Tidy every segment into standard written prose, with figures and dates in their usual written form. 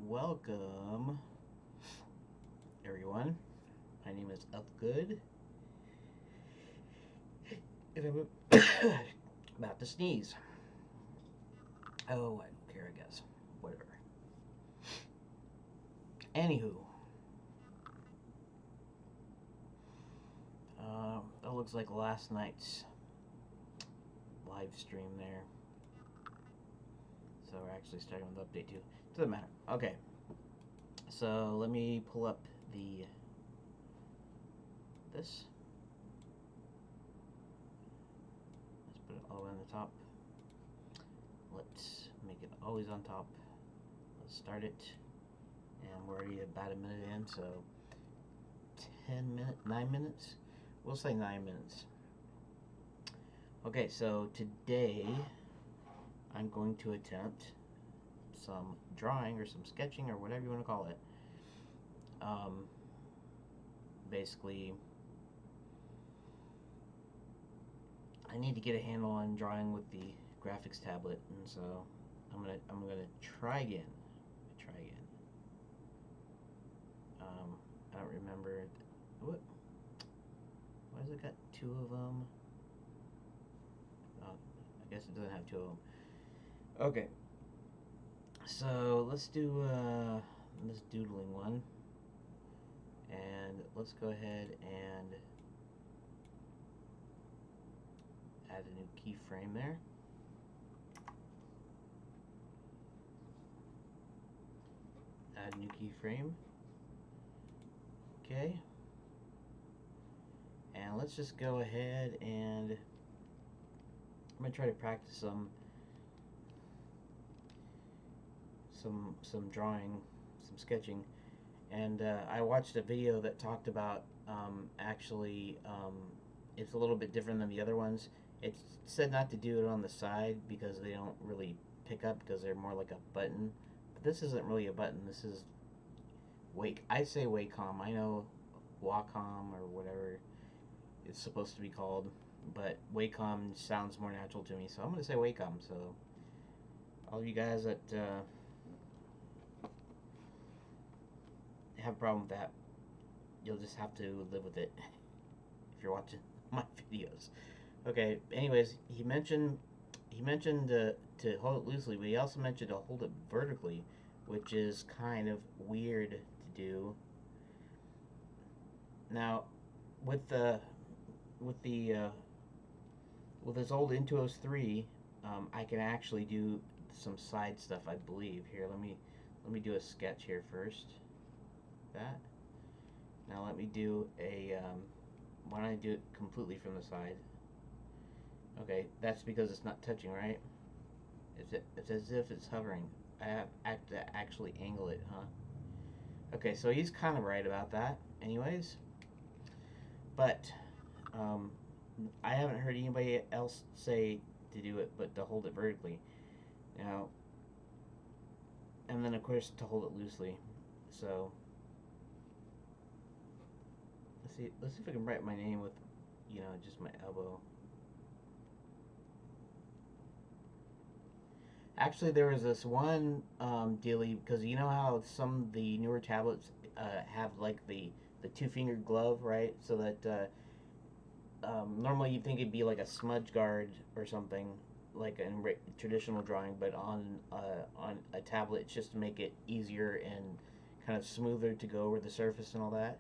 Welcome, everyone. My name is Uhfgood, and I'm about to sneeze. Oh, I don't care, I guess. Whatever. Anywho, that looks like last night's live stream there. So we're actually starting with update 2. Doesn't matter. Okay. So let me pull up this. Let's put it all the way on the top. Let's make it always on top. Let's start it. And we're already about a minute in, so 9 minutes? We'll say 9 minutes. Okay, so today I'm going to attempt some drawing or some sketching or whatever you want to call it. Basically, I need to get a handle on drawing with the graphics tablet, and so I'm gonna try again. I don't remember what. Why does it got 2 of them? Oh, I guess it doesn't have 2 of them. Okay. So let's do this doodling one, and let's go ahead and add a new keyframe there. Add a new keyframe. Okay. And let's just go ahead and I'm gonna try to practice some drawing, some sketching. And I watched a video that talked about it's a little bit different than the other ones. It said not to do it on the side because they don't really pick up, because they're more like a button. But this isn't really a button. This is I say Wacom. I know Wacom or whatever it's supposed to be called, but Wacom sounds more natural to me, so I'm going to say Wacom. So all of you guys that have a problem with that, you'll just have to live with it if you're watching my videos. Okay, anyways, he mentioned to hold it loosely, but he also mentioned to hold it vertically, which is kind of weird to do. Now, with this old Intuos 3, I can actually do some side stuff, I believe. Here, let me do a sketch here first. That. Now let me do a why don't I do it completely from the side? Okay, that's because it's not touching, right? It's as if it's hovering. I have to actually angle it, huh? Okay, so he's kind of right about that. Anyways, but I haven't heard anybody else say to do it, but to hold it vertically. Now, and then of course to hold it loosely. So let's see if I can write my name with, just my elbow. Actually, there was this one dealie, because you know how some of the newer tablets have like the 2-fingered glove, right? So that normally you'd think it'd be like a smudge guard or something, like in traditional drawing, but on a tablet, it's just to make it easier and kind of smoother to go over the surface and all that.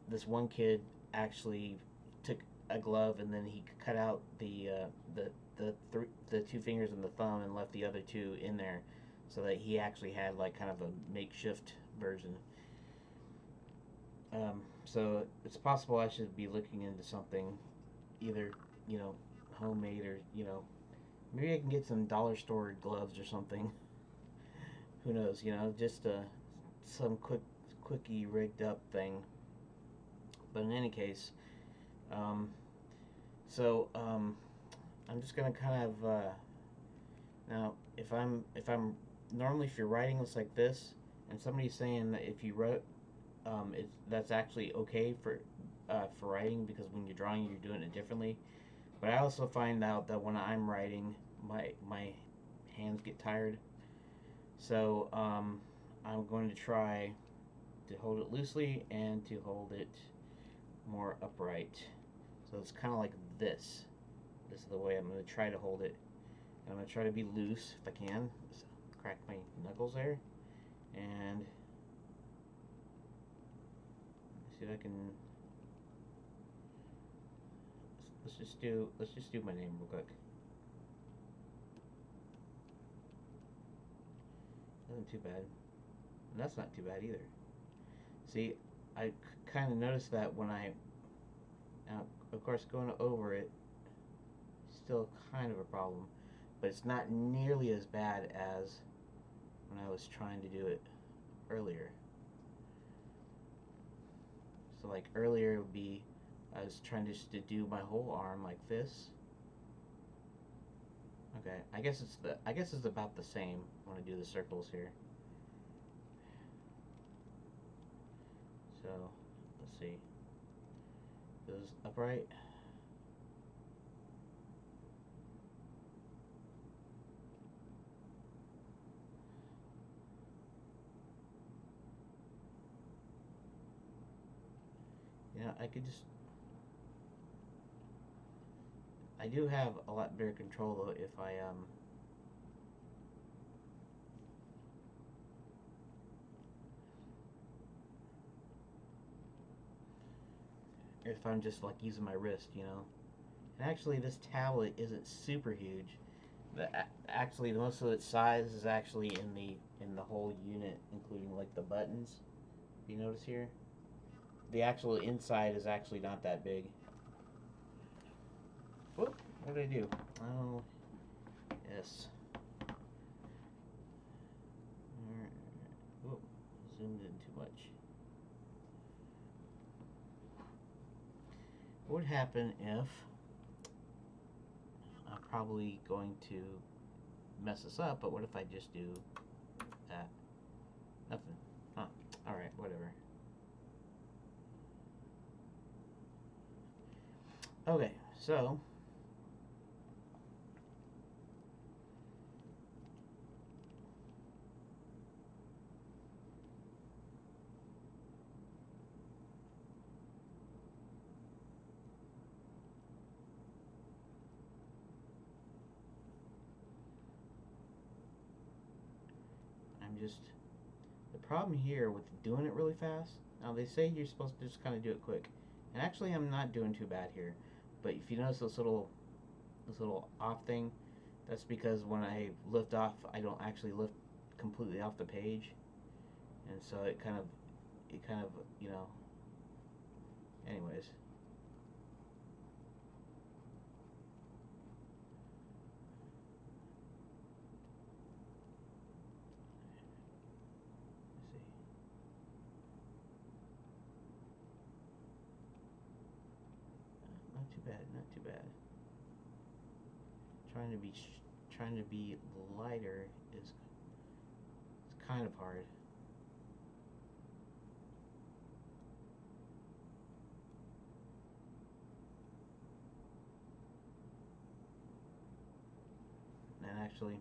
This one kid actually took a glove and then he cut out the 2 fingers and the thumb and left the other 2 in there, so that he actually had like kind of a makeshift version. So it's possible I should be looking into something, either homemade, or maybe I can get some dollar store gloves or something. Who knows? Just some quickie rigged up thing. But in any case, I'm just gonna kind of now if I'm normally, if you're writing this like this, and somebody's saying that if you wrote that's actually okay for writing, because when you're drawing you're doing it differently. But I also find out that when I'm writing, my hands get tired. So I'm going to try to hold it loosely and to hold it more upright. So it's kind of like this. This is the way I'm going to try to hold it. And I'm going to try to be loose if I can. Just crack my knuckles there. And see if I can. Let's just do my name real quick. Nothing too bad. And that's not too bad either. See, I kind of noticed that when now, of course, going over it is still kind of a problem, but it's not nearly as bad as when I was trying to do it earlier. So like earlier it would be, I was trying just to do my whole arm like this. Okay, I guess it's about the same when I do the circles here. So let's see. Goes upright. You know, I do have a lot better control though if I'm just like using my wrist, you know. And actually this tablet isn't super huge. Actually most of its size is actually in the whole unit, including like the buttons. You notice here? The actual inside is actually not that big. Whoop, what did I do? Oh, yes. Whoop, zoomed in too much. What would happen if I'm probably going to mess this up, but what if I just do that? Nothing. Huh. Alright, whatever. Okay, so the problem here with doing it really fast, now they say you're supposed to just kind of do it quick, and actually I'm not doing too bad here, but if you notice this little off thing, that's because when I lift off, I don't actually lift completely off the page, and so it kind of, you know, anyways. Not too bad, not too bad. Trying to be lighter is kind of hard. And actually,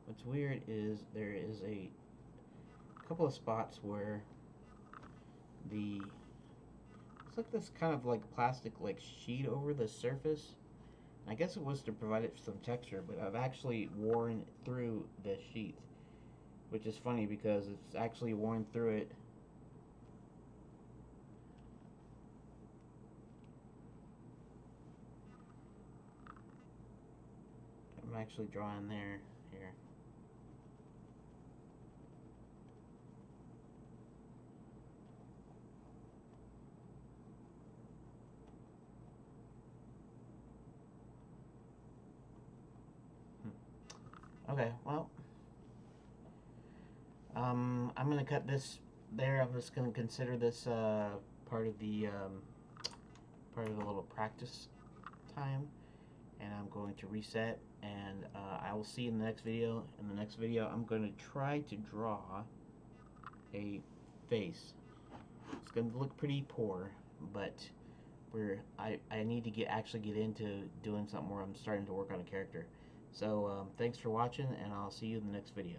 what's weird is there is a couple of spots where it's like this kind of like plastic like sheet over the surface. I guess it was to provide it some texture, but I've actually worn through the sheet, which is funny because it's actually worn through it. I'm actually drawing there, here. Okay, well, I'm gonna cut this there. I'm just gonna consider this part of the little practice time, and I'm going to reset, and I will see you in the next video. In the next video, I'm going to try to draw a face. It's going to look pretty poor, but I need to actually get into doing something where I'm starting to work on a character. So thanks for watching, and I'll see you in the next video.